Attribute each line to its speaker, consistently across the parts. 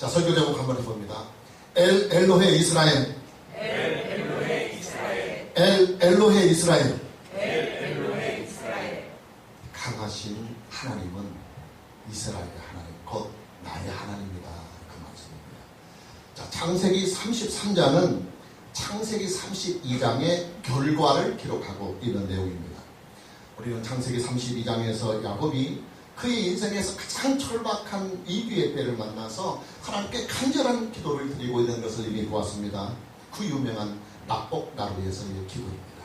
Speaker 1: 자, 설교 제목 한번 해봅니다. 엘로헤 이스라엘.
Speaker 2: 엘로헤 이스라엘.
Speaker 1: 엘로헤 이스라엘.
Speaker 2: 엘로헤 이스라엘.
Speaker 1: 강하신 하나님은 이스라엘의 하나님, 곧 나의 하나님이다. 그 말씀입니다. 자, 창세기 33장은 창세기 32장의 결과를 기록하고 있는 내용입니다. 우리는 창세기 32장에서 야곱이 그의 인생에서 가장 절박한 위기의 때를 만나서 하나님께 간절한 기도를 드리고 있는 것을 이미 보았습니다. 그 유명한 납복나루에서의 기도입니다.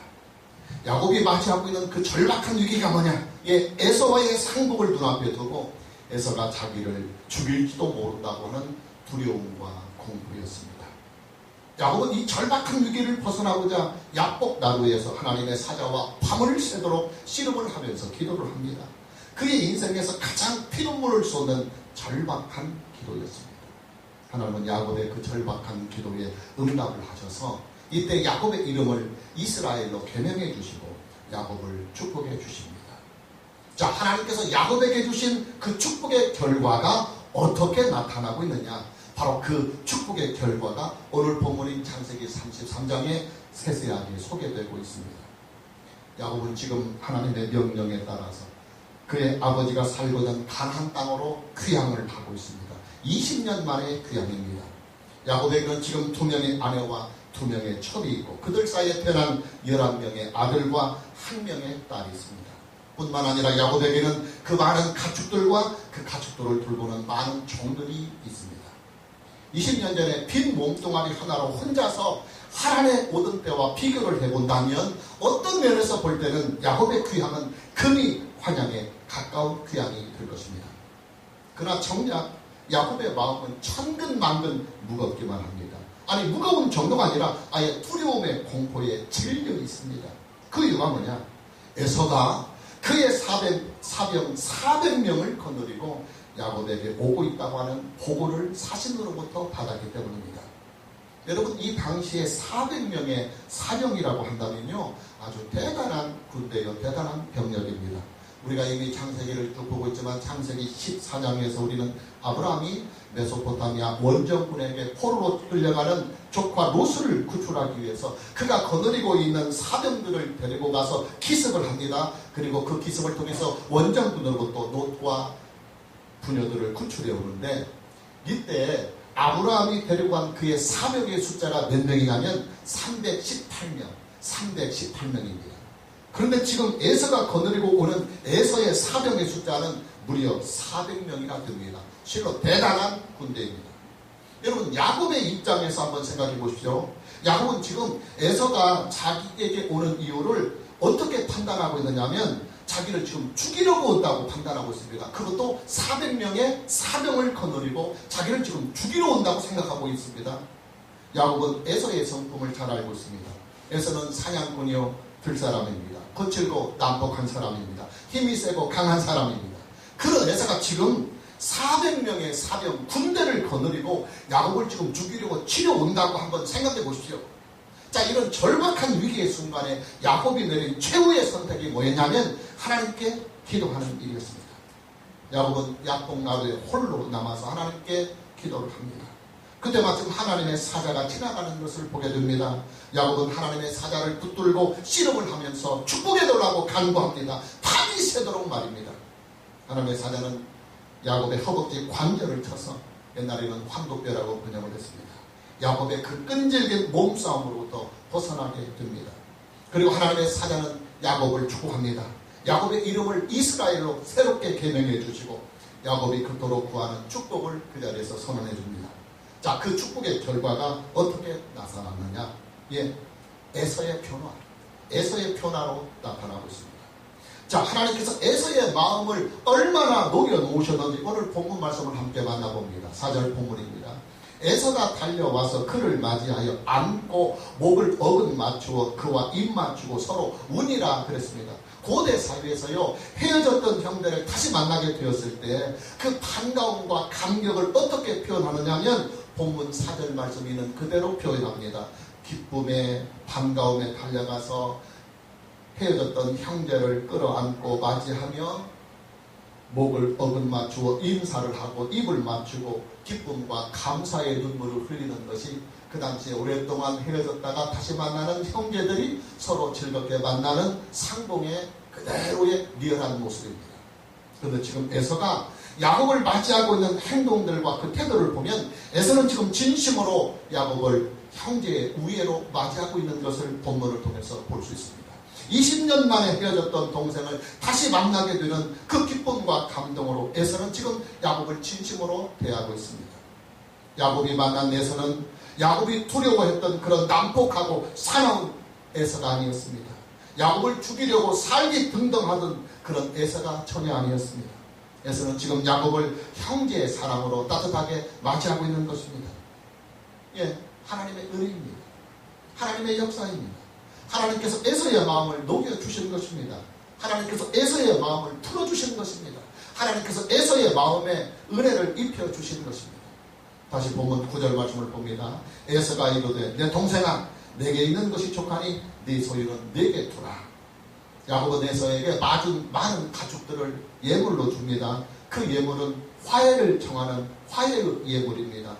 Speaker 1: 야곱이 맞이하고 있는 그 절박한 위기가 뭐냐? 에서와의 상복을 눈앞에 두고 에서가 자기를 죽일지도 모른다고 하는 두려움과 공포였습니다. 야곱은 이 절박한 위기를 벗어나고자 납복나루에서 하나님의 사자와 밤을 새도록 씨름을 하면서 기도를 합니다. 그의 인생에서 가장 피눈물을 쏟는 절박한 기도였습니다. 하나님은 야곱의 그 절박한 기도에 응답을 하셔서 이때 야곱의 이름을 이스라엘로 개명해 주시고 야곱을 축복해 주십니다. 자, 하나님께서 야곱에게 주신 그 축복의 결과가 어떻게 나타나고 있느냐? 바로 그 축복의 결과가 오늘 본문인 창세기 33장에 세세하게 소개되고 있습니다. 야곱은 지금 하나님의 명령에 따라서 그의 아버지가 살고던 가나안 땅으로 귀향을 하고 있습니다. 20년 만의 귀향입니다. 야곱에게는 지금 2명의 아내와 2명의 첩이 있고 그들 사이에 태어난 11명의 아들과 1명의 딸이 있습니다. 뿐만 아니라 야곱에게는 그 많은 가축들과 그 가축들을 돌보는 많은 종들이 있습니다. 20년 전에 빈 몸뚱아리 하나로 혼자서 하란에 오던 때와 비교를 해본다면 어떤 면에서 볼 때는 야곱의 귀향은 금이 환향에 가까운 귀향이 될 것입니다. 그러나 정작 야곱의 마음은 천근만근 무겁기만 합니다. 아니, 무거운 정도가 아니라 아예 두려움의 공포에 질려 있습니다. 그 이유가 뭐냐? 에서가 그의 사병 400명을 거느리고 야곱에게 오고 있다고 하는 보고를 사신으로부터 받았기 때문입니다. 여러분, 이 당시에 400명의 사병이라고 한다면요, 아주 대단한 군대요, 대단한 병력입니다. 우리가 이미 창세기를 쭉 보고 있지만 창세기 14장에서 우리는 아브라함이 메소포타미아 원정군에게 포로로 끌려가는 조카 롯을 구출하기 위해서 그가 거느리고 있는 사병들을 데리고 가서 기습을 합니다. 그리고 그 기습을 통해서 원정군으로부터 롯과 부녀들을 구출해 오는데, 이때 아브라함이 데리고 간 그의 사병의 숫자가 몇 명이냐면 318명입니다. 그런데 지금 에서가 거느리고 오는 에서의 사병의 숫자는 무려 400명이나 됩니다. 실로 대단한 군대입니다. 여러분, 야곱의 입장에서 한번 생각해 보십시오. 야곱은 지금 에서가 자기에게 오는 이유를 어떻게 판단하고 있느냐면 자기를 지금 죽이려고 온다고 판단하고 있습니다. 그것도 400명의 사병을 거느리고 자기를 지금 죽이러 온다고 생각하고 있습니다. 야곱은 에서의 성품을 잘 알고 있습니다. 에서는 사냥꾼이요 들사람입니다. 거칠고 난폭한 사람입니다. 힘이 세고 강한 사람입니다. 그런 에서가 지금 400명의 사병 군대를 거느리고 야곱을 지금 죽이려고 치려 온다고 한번 생각해 보십시오. 자, 이런 절박한 위기의 순간에 야곱이 내린 최후의 선택이 뭐였냐면 하나님께 기도하는 일이었습니다. 야곱은 납복나루에 홀로 남아서 하나님께 기도를 합니다. 그때 마침 하나님의 사자가 지나가는 것을 보게 됩니다. 야곱은 하나님의 사자를 붙들고 씨름을 하면서 축복해달라고 간구합니다. 밤이 새도록 말입니다. 하나님의 사자는 야곱의 허벅지 관절을 쳐서 옛날에는 황도뼈라고 번역을 했습니다. 야곱의 그 끈질긴 몸싸움으로부터 벗어나게 됩니다. 그리고 하나님의 사자는 야곱을 축복합니다. 야곱의 이름을 이스라엘로 새롭게 개명해 주시고 야곱이 그토록 구하는 축복을 그 자리에서 선언해 줍니다. 자, 그 축복의 결과가 어떻게 나타났느냐? 에서의 변화로 나타나고 있습니다. 자, 하나님께서 에서의 마음을 얼마나 녹여놓으셨는지 오늘 본문 말씀을 함께 만나봅니다. 4절 본문입니다. 에서가 달려와서 그를 맞이하여 안고 목을 어긋 맞추어 그와 입 맞추고 서로 운이라 그랬습니다. 고대 사회에서요, 헤어졌던 형제를 다시 만나게 되었을 때 그 반가움과 감격을 어떻게 표현하느냐 하면 본문 4절 말씀이 있는 그대로 표현합니다. 기쁨에 반가움에 달려가서 헤어졌던 형제를 끌어안고 맞이하며 목을 어긋맞추어 인사를 하고 입을 맞추고 기쁨과 감사의 눈물을 흘리는 것이 그 당시에 오랫동안 헤어졌다가 다시 만나는 형제들이 서로 즐겁게 만나는 상봉의 그대로의 리얼한 모습입니다. 그런데 지금 에서가 야곱을 맞이하고 있는 행동들과 그 태도를 보면 에서는 지금 진심으로 야곱을 형제의 우애로 맞이하고 있는 것을 본문을 통해서 볼 수 있습니다. 20년 만에 헤어졌던 동생을 다시 만나게 되는 그 기쁨과 감동으로 에서는 지금 야곱을 진심으로 대하고 있습니다. 야곱이 만난 에서는 야곱이 두려워했던 그런 난폭하고 사나운 에서가 아니었습니다. 야곱을 죽이려고 살기 등등하던 그런 에서가 전혀 아니었습니다. 에서는 지금 야곱을 형제의 사랑으로 따뜻하게 맞이하고 있는 것입니다. 예, 하나님의 은혜입니다. 하나님의 역사입니다. 하나님께서 에서의 마음을 녹여주신 것입니다. 하나님께서 에서의 마음을 풀어주신 것입니다. 하나님께서 에서의 마음에 은혜를 입혀주신 것입니다. 다시 보면 9절 말씀을 봅니다. 에서가 이르되 내 동생아 내게 있는 것이 족하니 네 소유는 내게 두라. 야곱은 에서에게 많은 가축들을 예물로 줍니다. 그 예물은 화해를 청하는 화해의 예물입니다.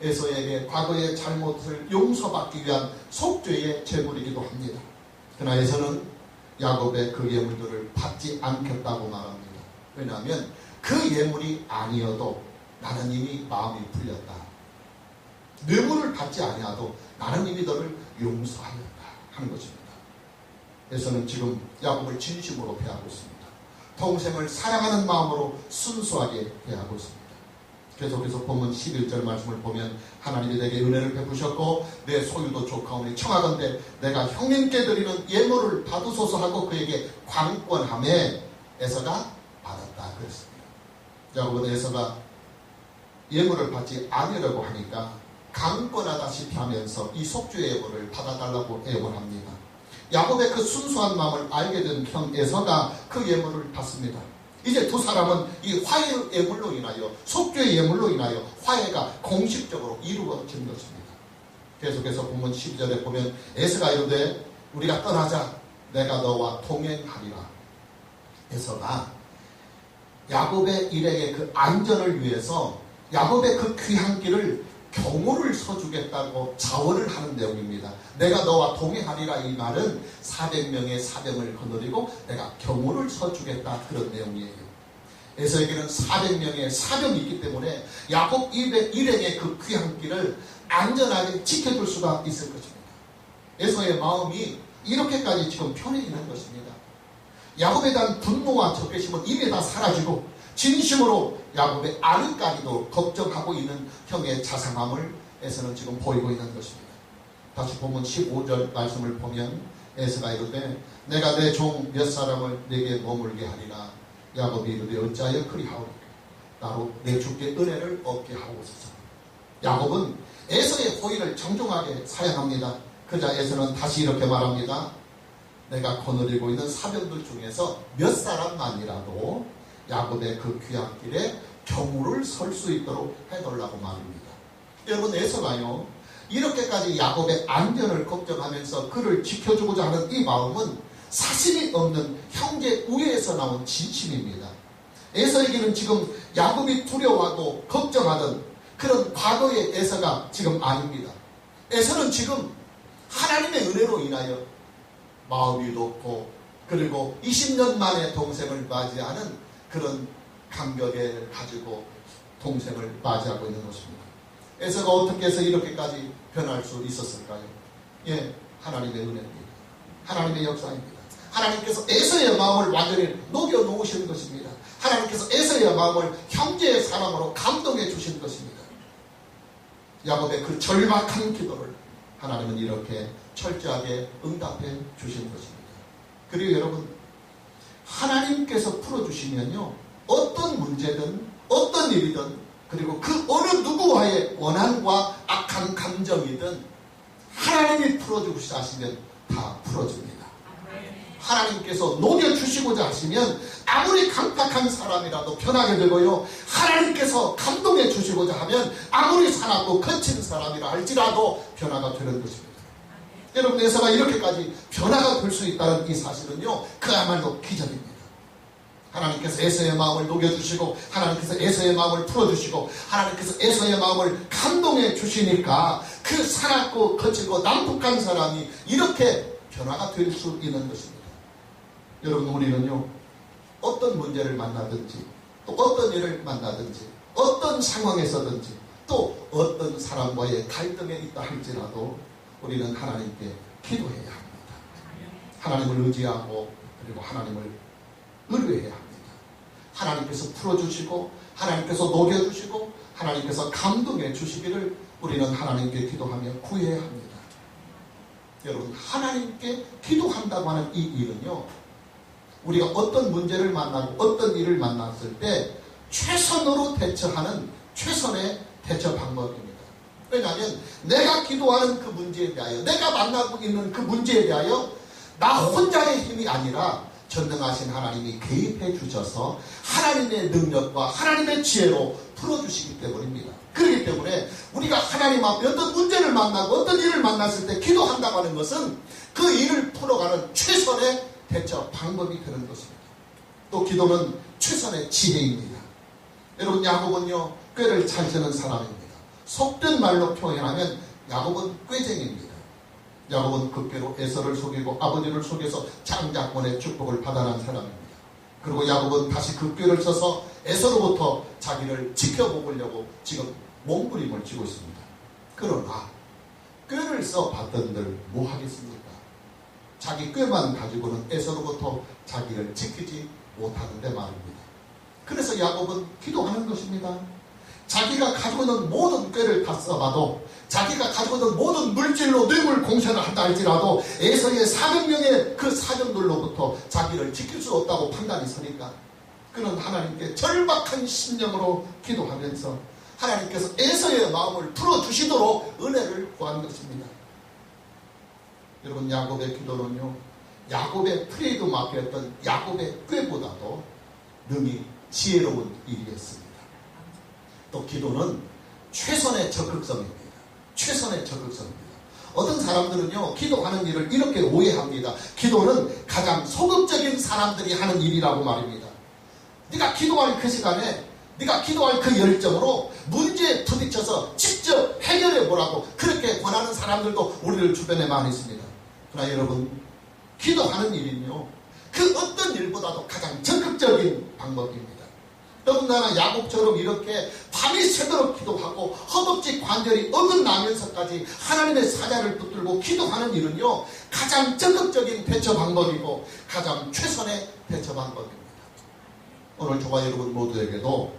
Speaker 1: 에서에게 과거의 잘못을 용서받기 위한 속죄의 제물이기도 합니다. 그러나 에서는 야곱의 그 예물들을 받지 않겠다고 말합니다. 왜냐하면 그 예물이 아니어도 나는 이미 마음이 풀렸다. 뇌물을 받지 아니하도 나는 이미 너를 용서하였다 하는 것입니다. 에서는 지금 야곱을 진심으로 대하고 있습니다. 동생을 사랑하는 마음으로 순수하게 대하고 있습니다. 계속해서 본문 11절 말씀을 보면 하나님이 내게 은혜를 베푸셨고 내 소유도 족하오니 청하건대 내가 형님께 드리는 예물을 받으소서 하고 그에게 관건하매 에서가 받았다 그랬습니다. 야곱은 에서가 예물을 받지 않으려고 하니까 강권하다시피 하면서 이 속죄의 예물을 받아달라고 애원합니다. 야곱의 그 순수한 마음을 알게 된 형 에서가 그 예물을 받습니다. 이제 두 사람은 이 화해의 예물로 인하여 속죄의 예물로 인하여 화해가 공식적으로 이루어진 것입니다. 계속해서 본문 12절에 보면 에서가 이르되 우리가 떠나자 내가 너와 동행하리라. 에서가 야곱의 일행의 그 안전을 위해서 야곱의 그 귀한 길을 경호를 서주겠다고 자원을 하는 내용입니다. 내가 너와 동행하리라 이 말은 400명의 사병을 거느리고 내가 경호를 서주겠다 그런 내용이에요. 에서에게는 400명의 사병이 있기 때문에 야곱 일행의 그 귀한 길을 안전하게 지켜줄 수가 있을 것입니다. 에서의 마음이 이렇게까지 지금 편해 있는 것입니다. 야곱에 대한 분노와 적개심은 이미 다 사라지고 진심으로 야곱의 아내까지도 걱정하고 있는 형의 자상함을 에서는 지금 보이고 있는 것입니다. 다시 보면 15절 말씀을 보면 에서가 이르되 내가 내 종 몇 사람을 내게 머물게 하리라. 야곱이 이르되 어찌하여 그리하오리까. 나로 내 주께 은혜를 얻게 하옵소서. 야곱은 에서의 호의를 정중하게 사양합니다. 그자 에서는 다시 이렇게 말합니다. 내가 거느리고 있는 사병들 중에서 몇 사람만이라도 야곱의 그 귀한 길에 경우를 설 수 있도록 해달라고 말입니다. 여러분 에서가요 이렇게까지 야곱의 안전을 걱정하면서 그를 지켜주고자 하는 이 마음은 사심이 없는 형제 우애에서 나온 진심입니다. 에서에게는 지금 야곱이 두려워하고 걱정하던 그런 과거의 에서가 지금 아닙니다. 에서는 지금 하나님의 은혜로 인하여 마음이 높고 그리고 20년 만에 동생을 맞이하는 그런 감격을 가지고 동생을 맞이하고 있는 것입니다. 에서가 어떻게 해서 이렇게까지 변할 수 있었을까요? 예, 하나님의 은혜입니다. 하나님의 역사입니다. 하나님께서 에서의 마음을 완전히 녹여놓으신 것입니다. 하나님께서 에서의 마음을 형제의 사랑으로 감동해 주신 것입니다. 야곱의 그 절박한 기도를 하나님은 이렇게 철저하게 응답해 주신 것입니다. 그리고 여러분 하나님께서 풀어주시면요 어떤 문제든 어떤 일이든 그리고 그 어느 누구와의 원한과 악한 감정이든 하나님이 풀어주시자 하시면 다 풀어줍니다. 하나님께서 녹여주시고자 하시면 아무리 강팍한 사람이라도 변하게 되고요 하나님께서 감동해 주시고자 하면 아무리 사납고 거친 사람이라 할지라도 변화가 되는 것입니다. 여러분 에서가 이렇게까지 변화가 될 수 있다는 이 사실은요 그야말로 기적입니다. 하나님께서 에서의 마음을 녹여주시고 하나님께서 에서의 마음을 풀어주시고 하나님께서 에서의 마음을 감동해 주시니까 그 살았고 거칠고 난폭한 사람이 이렇게 변화가 될 수 있는 것입니다. 여러분, 우리는요, 어떤 문제를 만나든지 또 어떤 일을 만나든지 어떤 상황에서든지 또 어떤 사람과의 갈등에 있다 할지라도 우리는 하나님께 기도해야 합니다. 하나님을 의지하고 그리고 하나님을 의뢰해야 합니다. 하나님께서 풀어주시고 하나님께서 녹여주시고 하나님께서 감동해 주시기를 우리는 하나님께 기도하며 구해야 합니다. 여러분, 하나님께 기도한다고 하는 이 일은요, 우리가 어떤 문제를 만나고 어떤 일을 만났을 때 최선으로 대처하는 최선의 대처 방법입니다. 왜냐하면 내가 기도하는 그 문제에 대하여, 내가 만나고 있는 그 문제에 대하여 나 혼자의 힘이 아니라 전능하신 하나님이 개입해 주셔서 하나님의 능력과 하나님의 지혜로 풀어주시기 때문입니다. 그렇기 때문에 우리가 하나님 앞에 어떤 문제를 만나고 어떤 일을 만났을 때 기도한다고 하는 것은 그 일을 풀어가는 최선의 대처 방법이 되는 것입니다. 또 기도는 최선의 지혜입니다. 여러분, 야곱은요, 꾀를 잘 쓰는 사람입니다. 속된 말로 표현하면 야곱은 꾀쟁이입니다. 야곱은 그 꾀로 에서를 속이고 아버지를 속여서 장자권의 축복을 받아난 사람입니다. 그리고 야곱은 다시 그 꾀를 써서 에서로부터 자기를 지켜보려고 지금 몸부림을 쥐고 있습니다. 그러나 꾀를 써봤던들 뭐 하겠습니까? 자기 꾀만 가지고는 에서로부터 자기를 지키지 못하는데 말입니다. 그래서 야곱은 기도하는 것입니다. 자기가 가지고 있는 모든 꾀를 다 써봐도, 자기가 가지고 있는 모든 물질로 뇌물 공세를 한다 할지라도 에서의 400명의 그 사정들로부터 자기를 지킬 수 없다고 판단이 서니까 그는 하나님께 절박한 심령으로 기도하면서 하나님께서 에서의 마음을 풀어주시도록 은혜를 구한 것입니다. 여러분, 야곱의 기도는요, 야곱의 트레이드 마크였던 야곱의 꾀보다도 능히 지혜로운 일이었습니다. 또 기도는 최선의 적극성입니다. 최선의 적극성입니다. 어떤 사람들은요, 기도하는 일을 이렇게 오해합니다. 기도는 가장 소극적인 사람들이 하는 일이라고 말입니다. 네가 기도할 그 시간에, 네가 기도할 그 열정으로 문제에 부딪혀서 직접 해결해 보라고 그렇게 권하는 사람들도 우리들 주변에 많이 있습니다. 그러나 여러분, 기도하는 일은요, 그 어떤 일보다도 가장 적극적인 방법입니다. 더군다나 야곱처럼 이렇게 밤이 새도록 기도하고 허벅지 관절이 어긋나면서까지 하나님의 사자를 붙들고 기도하는 일은요, 가장 적극적인 대처 방법이고 가장 최선의 대처 방법입니다. 오늘 저와 여러분 모두에게도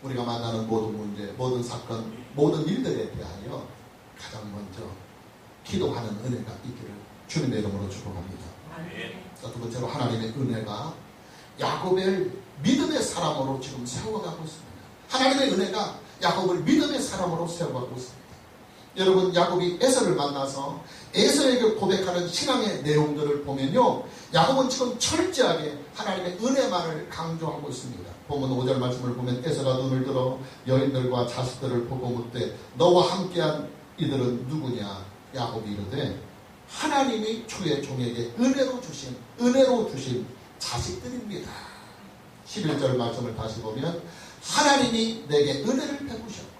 Speaker 1: 우리가 만나는 모든 문제, 모든 사건, 모든 일들에 대하여 가장 먼저 기도하는 은혜가 있기를 주님의 이름으로 축복합니다. 두 번째로 하나님의 은혜가 야곱을 믿음의 사람으로 지금 세워가고 있습니다. 하나님의 은혜가 야곱을 믿음의 사람으로 세워가고 있습니다. 여러분, 야곱이 에서를 만나서 에서에게 고백하는 신앙의 내용들을 보면요, 야곱은 지금 철저하게 하나님의 은혜만을 강조하고 있습니다. 본문 5절 말씀을 보면 에서가 눈을 들어 여인들과 자식들을 보고 묻되 너와 함께한 이들은 누구냐? 야곱이 이르되 하나님이 주의 종에게 은혜로 주신 자식들입니다. 11절 말씀을 다시 보면 하나님이 내게 은혜를 베푸셨고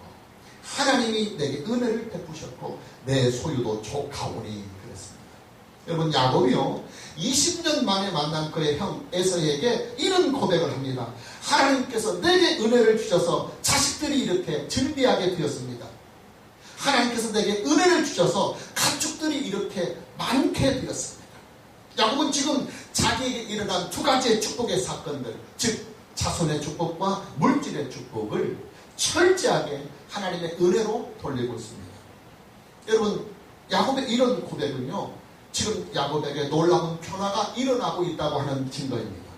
Speaker 1: 하나님이 내게 은혜를 베푸셨고 내 소유도 족하오니 그랬습니다. 여러분, 야곱이요, 20년 만에 만난 그의 형 에서에게 이런 고백을 합니다. 하나님께서 내게 은혜를 주셔서 자식들이 이렇게 즐비하게 되었습니다. 하나님께서 내게 은혜를 주셔서 가축들이 이렇게 많게 되었습니다. 야곱은 지금 자기에게 일어난 두 가지의 축복의 사건들, 즉 자손의 축복과 물질의 축복을 철저하게 하나님의 은혜로 돌리고 있습니다. 여러분, 야곱의 이런 고백은요, 지금 야곱에게 놀라운 변화가 일어나고 있다고 하는 증거입니다.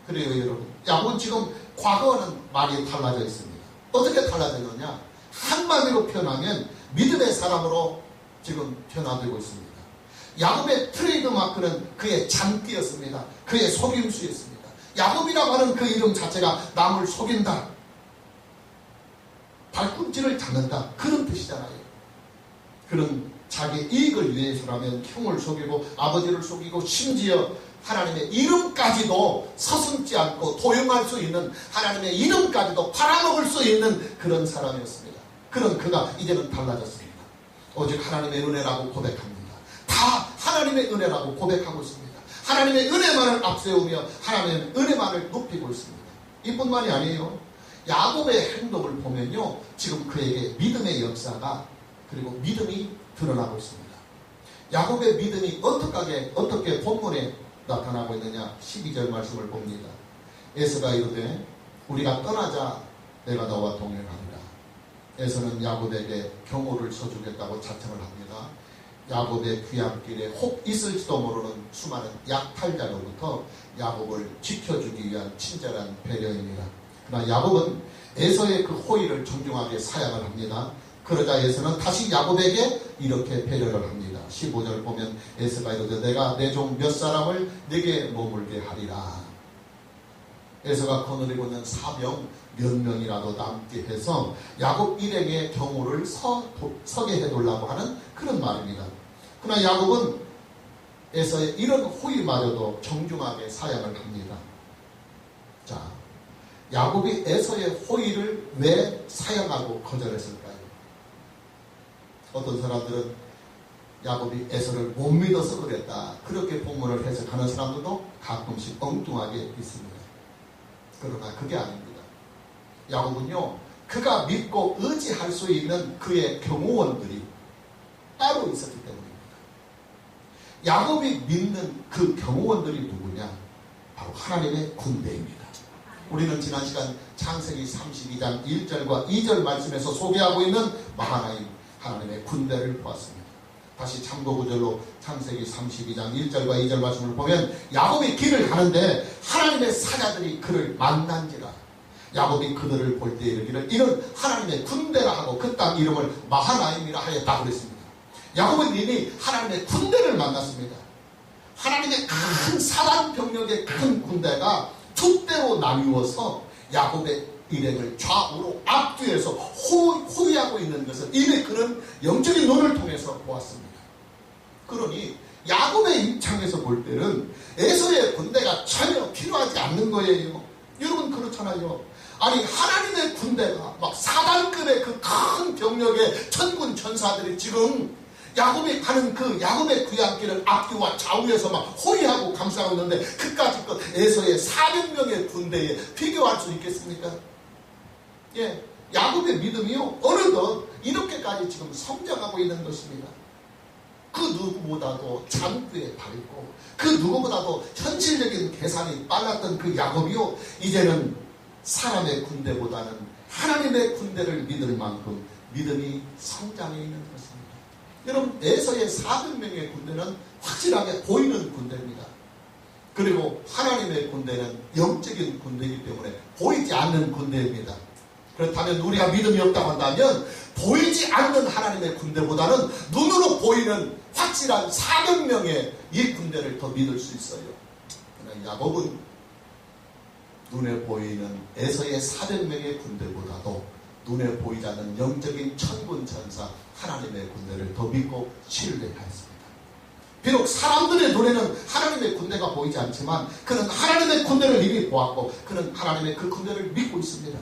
Speaker 1: 그래요, 여러분, 야곱은 지금 과거와는 많이 달라져 있습니다. 어떻게 달라졌느냐? 한마디로 표현하면 믿음의 사람으로 지금 변화되고 있습니다. 야곱의 트레이드 마크는 그의 잔띠였습니다. 그의 속임수였습니다. 야곱이라고 하는 그 이름 자체가 남을 속인다, 발꿈치를 잡는다, 그런 뜻이잖아요. 그런 자기 이익을 위해서라면 형을 속이고 아버지를 속이고 심지어 하나님의 이름까지도 서슴지 않고 도용할 수 있는, 하나님의 이름까지도 팔아먹을 수 있는 그런 사람이었습니다. 그런 그가 이제는 달라졌습니다. 오직 하나님의 은혜라고 고백합니다. 다 하나님의 은혜라고 고백하고 있습니다. 하나님의 은혜만을 앞세우며 하나님의 은혜만을 높이고 있습니다. 이뿐만이 아니에요. 야곱의 행동을 보면요, 지금 그에게 믿음의 역사가, 그리고 믿음이 드러나고 있습니다. 야곱의 믿음이 어떻게 본문에 나타나고 있느냐. 12절 말씀을 봅니다. 에서가 이르되 우리가 떠나자, 내가 너와 동행하리라. 에서는 야곱에게 경호를 서주겠다고 자청을 합니다. 야곱의 귀향길에 혹 있을지도 모르는 수많은 약탈자로부터 야곱을 지켜주기 위한 친절한 배려입니다. 그러나 야곱은 에서의 그 호의를 존중하게 사양을 합니다. 그러자 에서는 다시 야곱에게 이렇게 배려를 합니다. 15절 보면 에서가 이르되 내가 내 종 몇 사람을 내게 머물게 하리라. 에서가 거느리고 있는 사병 몇 명이라도 남게 해서 야곱 일행의 경호를 서게 해달라고 하는 그런 말입니다. 그러나 야곱은 에서의 이런 호의마저도 정중하게 사양을 합니다. 자, 야곱이 에서의 호의를 왜 사양하고 거절했을까요? 어떤 사람들은 야곱이 에서를 못 믿어서 그랬다, 그렇게 본문을 해석하는 사람들도 가끔씩 엉뚱하게 있습니다. 그러나 그게 아닙니다. 야곱은요, 그가 믿고 의지할 수 있는 그의 경호원들이 따로 있었기 때문입니다. 야곱이 믿는 그 경호원들이 누구냐? 바로 하나님의 군대입니다. 우리는 지난 시간 창세기 32장 1절과 2절 말씀에서 소개하고 있는 마하나임 하나님의 군대를 보았습니다. 다시 참고구절로 창세기 32장 1절과 2절 말씀을 보면 야곱이 길을 가는데 하나님의 사자들이 그를 만난지라. 야곱이 그들을 볼 때 이르기를 이는 하나님의 군대라 하고 그 땅 이름을 마하나임이라 하였다고 그랬습니다. 야곱은 이미 하나님의 군대를 만났습니다. 하나님의 큰 사단 병력의 큰 군대가 두 대로 나뉘어서 야곱의 일행을 좌우로 앞뒤에서 호위하고 있는 것을 이미 그는 영적인 눈을 통해서 보았습니다. 그러니 야곱의 입장에서 볼 때는 에서의 군대가 전혀 필요하지 않는 거예요. 여러분 그렇잖아요. 아니 하나님의 군대가 막 사단급의 그 큰 병력의 천군 천사들이 지금 야곱이 가는 그 야곱의 귀향길을 앞뒤와 좌우에서 막 호위하고 감싸고 있는데 그까짓 것 에서의 400명의 군대에 비교할 수 있겠습니까? 예, 야곱의 믿음이요 어느덧 이렇게까지 지금 성장하고 있는 것입니다. 그 누구보다도 장구에 밝고 그 누구보다도 현실적인 계산이 빨랐던 그 야곱이요 이제는 사람의 군대보다는 하나님의 군대를 믿을 만큼 믿음이 성장해 있는 것입니다. 여러분 에서의 400명의 군대는 확실하게 보이는 군대입니다. 그리고 하나님의 군대는 영적인 군대이기 때문에 보이지 않는 군대입니다. 그렇다면 우리가 믿음이 없다고 한다면 보이지 않는 하나님의 군대보다는 눈으로 보이는 확실한 400명의 이 군대를 더 믿을 수 있어요. 그러나 야곱은 눈에 보이는 에서의 400명의 군대보다도 눈에 보이지 않는 영적인 천군 천사 하나님의 군대를 더 믿고 신뢰하였습니다. 비록 사람들의 눈에는 하나님의 군대가 보이지 않지만 그는 하나님의 군대를 이미 보았고 그는 하나님의 그 군대를 믿고 있습니다.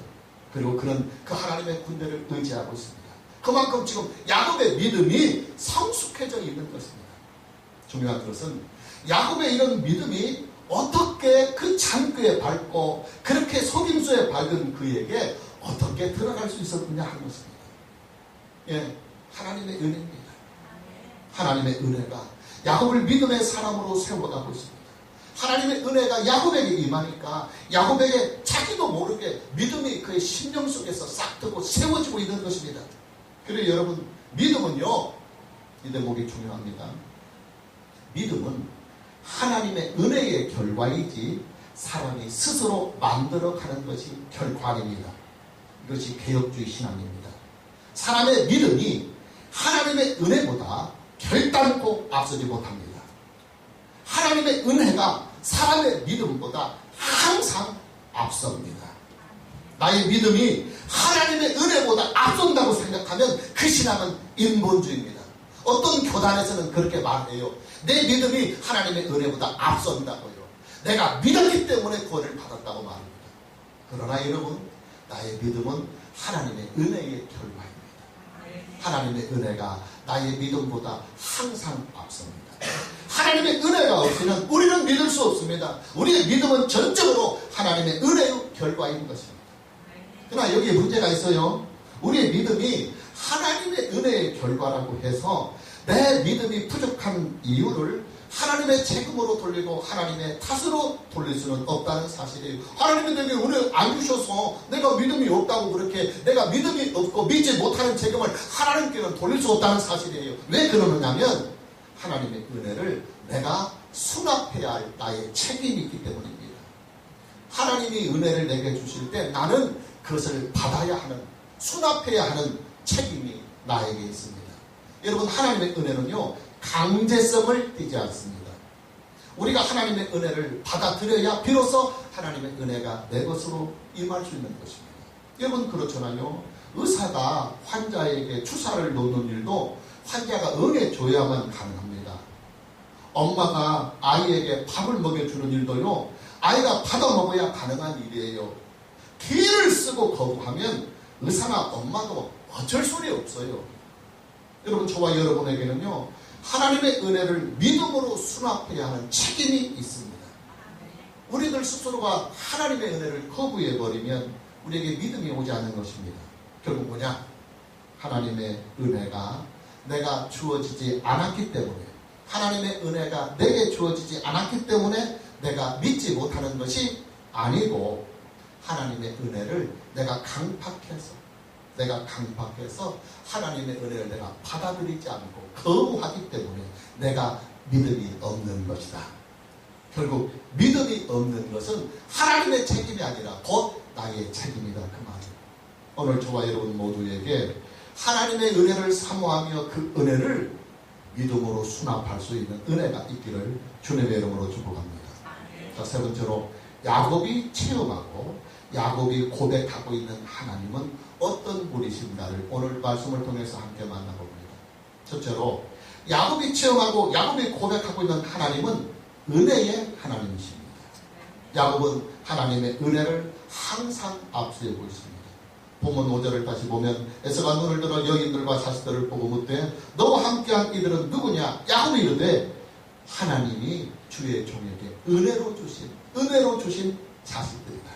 Speaker 1: 그리고 그는 그 하나님의 군대를 의지하고 있습니다. 그만큼 지금 야곱의 믿음이 성숙해져 있는 것입니다. 중요한 것은 야곱의 이런 믿음이 어떻게 그 창고에 밟고 그렇게 속임수에 밟은 그에게 어떻게 들어갈 수 있었느냐 하는 것입니다. 예, 하나님의 은혜입니다. 하나님의 은혜가 야곱을 믿음의 사람으로 세워가고 있습니다. 하나님의 은혜가 야곱에게 임하니까 야곱에게 자기도 모르게 믿음이 그의 심령 속에서 싹 트고 세워지고 있는 것입니다. 그리고 여러분 믿음은요 이 대목이 중요합니다. 믿음은 하나님의 은혜의 결과이지 사람이 스스로 만들어가는 것이 결과입니다. 이것이 개혁주의 신앙입니다. 사람의 믿음이 하나님의 은혜보다 결단코 앞서지 못합니다. 하나님의 은혜가 사람의 믿음보다 항상 앞섭니다. 나의 믿음이 하나님의 은혜보다 앞선다고 생각하면 그 신앙은 인본주의입니다. 어떤 교단에서는 그렇게 말해요. 내 믿음이 하나님의 은혜보다 앞선다고요. 내가 믿었기 때문에 구원을 받았다고 말합니다. 그러나 여러분, 나의 믿음은 하나님의 은혜의 결과입니다. 하나님의 은혜가 나의 믿음보다 항상 앞섭니다. 하나님의 은혜가 없으면 우리는 믿을 수 없습니다. 우리의 믿음은 전적으로 하나님의 은혜의 결과인 것입니다. 그러나 여기에 문제가 있어요. 우리의 믿음이 하나님의 은혜의 결과라고 해서 내 믿음이 부족한 이유를 하나님의 책임으로 돌리고 하나님의 탓으로 돌릴 수는 없다는 사실이에요. 하나님이 내게 은혜 안 주셔서 내가 믿음이 없다고 그렇게 내가 믿음이 없고 믿지 못하는 책임을 하나님께는 돌릴 수 없다는 사실이에요. 왜 그러느냐면 하나님의 은혜를 내가 수납해야 할 나의 책임이 있기 때문입니다. 하나님이 은혜를 내게 주실 때 나는 그것을 받아야 하는, 수납해야 하는 책임이 나에게 있습니다. 여러분, 하나님의 은혜는요, 강제성을 띠지 않습니다. 우리가 하나님의 은혜를 받아들여야 비로소 하나님의 은혜가 내 것으로 임할 수 있는 것입니다. 여러분, 그렇잖아요. 의사가 환자에게 주사를 놓는 일도 환자가 응해줘야만 가능합니다. 엄마가 아이에게 밥을 먹여주는 일도요, 아이가 받아 먹어야 가능한 일이에요. 기회를 쓰고 거부하면 의사나 엄마도 어쩔 수는 없어요. 여러분, 저와 여러분에게는요, 하나님의 은혜를 믿음으로 수납해야 하는 책임이 있습니다. 우리들 스스로가 하나님의 은혜를 거부해버리면 우리에게 믿음이 오지 않는 것입니다. 결국 뭐냐? 하나님의 은혜가 내가 주어지지 않았기 때문에, 하나님의 은혜가 내게 주어지지 않았기 때문에 내가 믿지 못하는 것이 아니고, 하나님의 은혜를 내가 강팍해서 하나님의 은혜를 내가 받아들이지 않고 거부하기 때문에 내가 믿음이 없는 것이다. 결국 믿음이 없는 것은 하나님의 책임이 아니라 곧 나의 책임이다, 그 말이에요. 오늘 저와 여러분 모두에게 하나님의 은혜를 사모하며 그 은혜를 믿음으로 수납할 수 있는 은혜가 있기를 주님의 이름으로 축복합니다. 자, 세 번째로 야곱이 체험하고 야곱이 고백하고 있는 하나님은 어떤 분이신가를 오늘 말씀을 통해서 함께 만나봅니다. 첫째로 야곱이 체험하고 야곱이 고백하고 있는 하나님은 은혜의 하나님이십니다. 야곱은 하나님의 은혜를 항상 앞세우고 있습니다. 본문 5절을 다시 보면 에서가 눈을 들어 여인들과 자식들을 보고 묻되 너와 함께한 이들은 누구냐? 야곱이 이르되 하나님이 주의 종에게 은혜로 주신 자식들이다.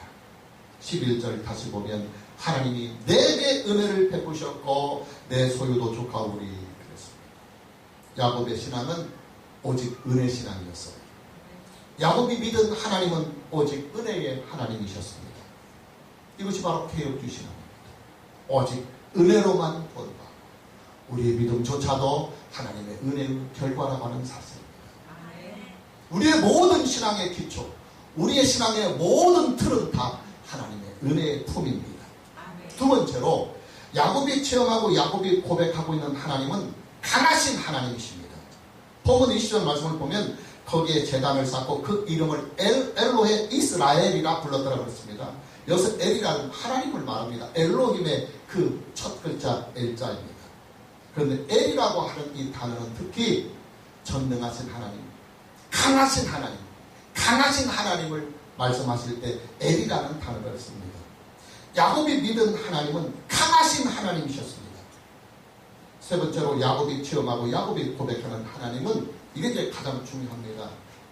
Speaker 1: 11절 다시 보면 하나님이 내게 은혜를 베푸셨고 내 소유도 조카오리 그랬습니다. 야곱의 신앙은 오직 은혜 신앙이었어요. 야곱이 믿은 하나님은 오직 은혜의 하나님이셨습니다. 이것이 바로 개혁주의 신앙입니다. 오직 은혜로만 구원받고 우리의 믿음조차도 하나님의 은혜의 결과라고 하는 사실입니다. 우리의 모든 신앙의 기초, 우리의 신앙의 모든 틀은 다 하나님의 은혜의 품입니다. 두 번째로 야곱이 체험하고 야곱이 고백하고 있는 하나님은 강하신 하나님이십니다. 본문 20절 말씀을 보면 거기에 제단을 쌓고 그 이름을 엘로헤 이스라엘이라 불렀더라 그랬습니다. 여기서 엘이라는 하나님을 말합니다. 엘로힘의 그 첫 글자 엘자입니다. 그런데 엘이라고 하는 이 단어는 특히 전능하신 하나님, 강하신 하나님을 말씀하실 때 엘이라는 단어를 씁니다. 야곱이 믿은 하나님은 강하신 하나님이셨습니다. 세 번째로 야곱이 체험하고 야곱이 고백하는 하나님은 이게 이제 가장 중요합니다.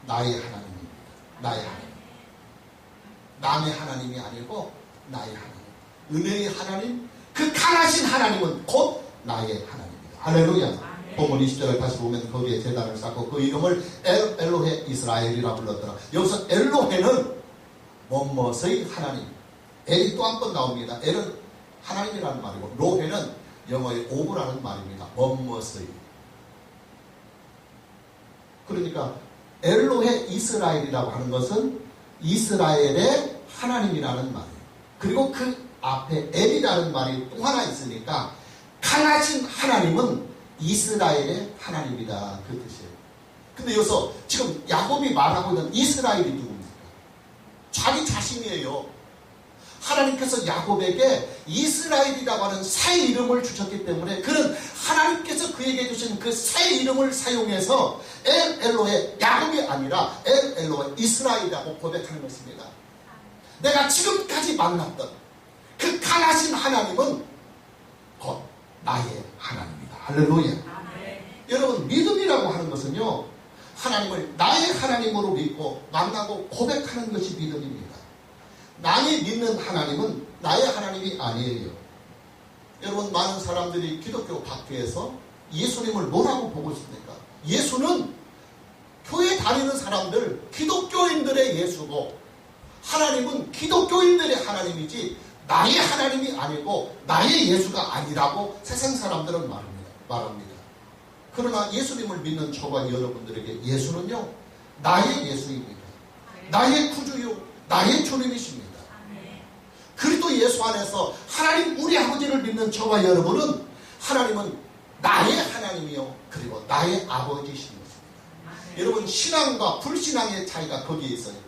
Speaker 1: 나의 하나님입니다. 나의 하나님. 남의 하나님이 아니고 나의 하나님. 은혜의 하나님, 그 강하신 하나님은 곧 나의 하나님입니다. 할렐루야. 본문 20절을 다시 보면 거기에 제단을 쌓고 그 이름을 엘로헤 이스라엘이라 불렀더라. 여기서 엘로헤는 뭐뭐의 하나님. 엘이 또 한 번 나옵니다. 엘은 하나님이라는 말이고 로헤는 영어의 오브라는 말입니다. 뭐뭐의. 그러니까 엘로헤 이스라엘이라고 하는 것은 이스라엘의 하나님이라는 말이에요. 그리고 그 앞에 엘이라는 말이 또 하나 있으니까 강하신 하나님은 이스라엘의 하나님이다, 그 뜻이에요. 근데 여기서 지금 야곱이 말하고 있는 이스라엘이 누굽니까? 자기 자신이에요. 하나님께서 야곱에게 이스라엘이라고 하는 새 이름을 주셨기 때문에 그는 하나님께서 그에게 주신 그 새 이름을 사용해서 엘 엘로헤 야곱이 아니라 엘 엘로헤 이스라엘이라고 고백하는 것입니다. 내가 지금까지 만났던 그 강하신 하나님은 곧 나의 하나님이다. 할렐루야. 여러분, 믿음이라고 하는 것은요, 하나님을 나의 하나님으로 믿고 만나고 고백하는 것이 믿음입니다. 남이 믿는 하나님은 나의 하나님이 아니에요. 여러분, 많은 사람들이 기독교 밖에서 예수님을 뭐라고 보고 있습니까? 예수는 교회 다니는 사람들, 기독교인들의 예수고, 하나님은 기독교인들의 하나님이지 나의 하나님이 아니고 나의 예수가 아니라고 세상 사람들은 말합니다. 그러나 예수님을 믿는 저와 여러분들에게 예수는요, 나의 예수입니다. 나의 구주요, 나의 주님이십니다. 그리스도 예수 안에서 하나님 우리 아버지를 믿는 저와 여러분은 하나님은 나의 하나님이요, 그리고 나의 아버지이신 것입니다. 여러분, 신앙과 불신앙의 차이가 거기에 있어요.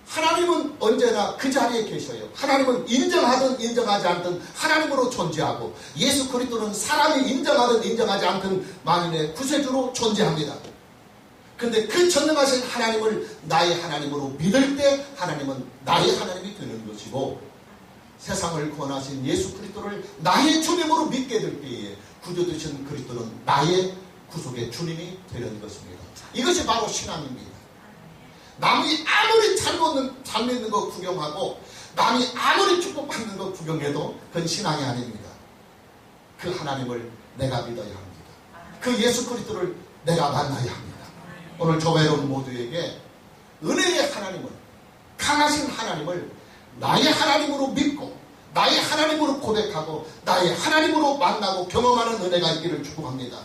Speaker 1: 하나님은 언제나 그 자리에 계셔요. 하나님은 인정하든 인정하지 않든 하나님으로 존재하고, 예수 그리스도는 사람이 인정하든 인정하지 않든 만인의 구세주로 존재합니다. 그런데 그 전능하신 하나님을 나의 하나님으로 믿을 때 하나님은 나의 하나님이 되는 것이고, 세상을 구원하신 예수 그리스도를 나의 주님으로 믿게 될 때에 구주 되신 그리스도는 나의 구속의 주님이 되는 것입니다. 이것이 바로 신앙입니다. 남이 아무리 잘 믿는 거 구경하고 남이 아무리 축복받는 거 구경해도 그건 신앙이 아닙니다. 그 하나님을 내가 믿어야 합니다. 그 예수 그리스도를 내가 만나야 합니다. 오늘 저와 여러분 모두에게 은혜의 하나님을, 강하신 하나님을 나의 하나님으로 믿고 나의 하나님으로 고백하고 나의 하나님으로 만나고 경험하는 은혜가 있기를 축복합니다.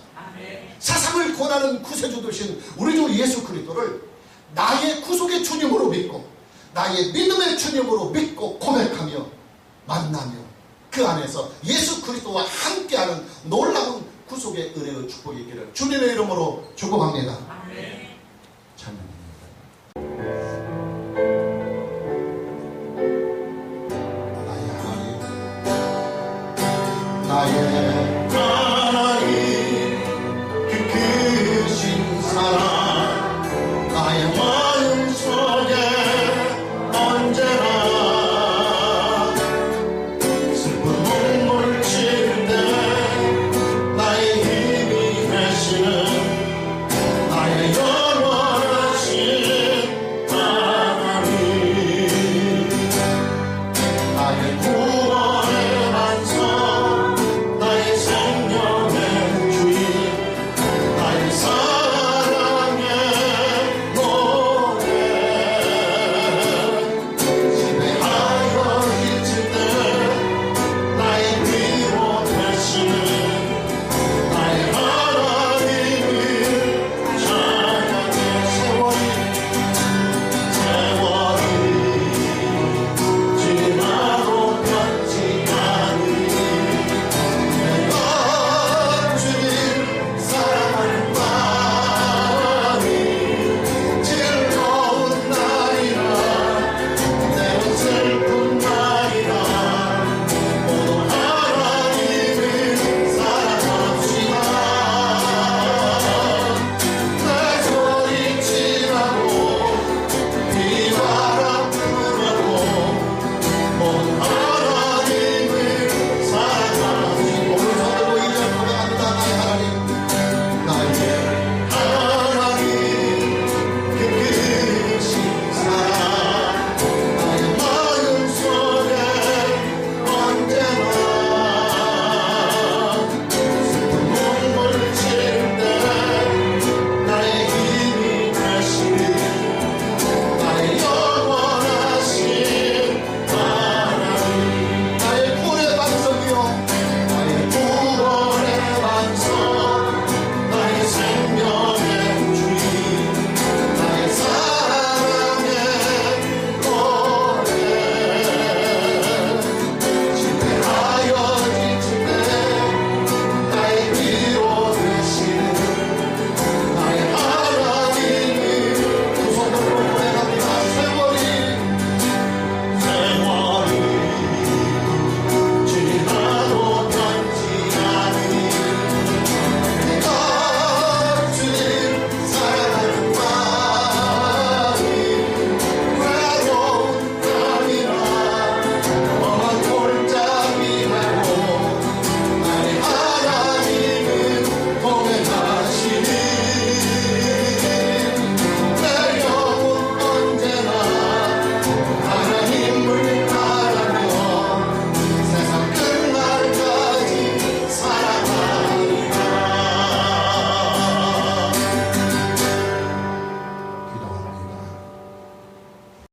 Speaker 1: 세상을 구원하는 구세주 되신 우리 주 예수 그리스도를 나의 구속의 주님으로 믿고 나의 믿음의 주님으로 믿고 고백하며 만나며 그 안에서 예수 그리스도와 함께하는 놀라운 구속의 은혜의 축복이 있기를 주님의 이름으로 축복합니다. 찬양합니다. 나의 하나님, 나의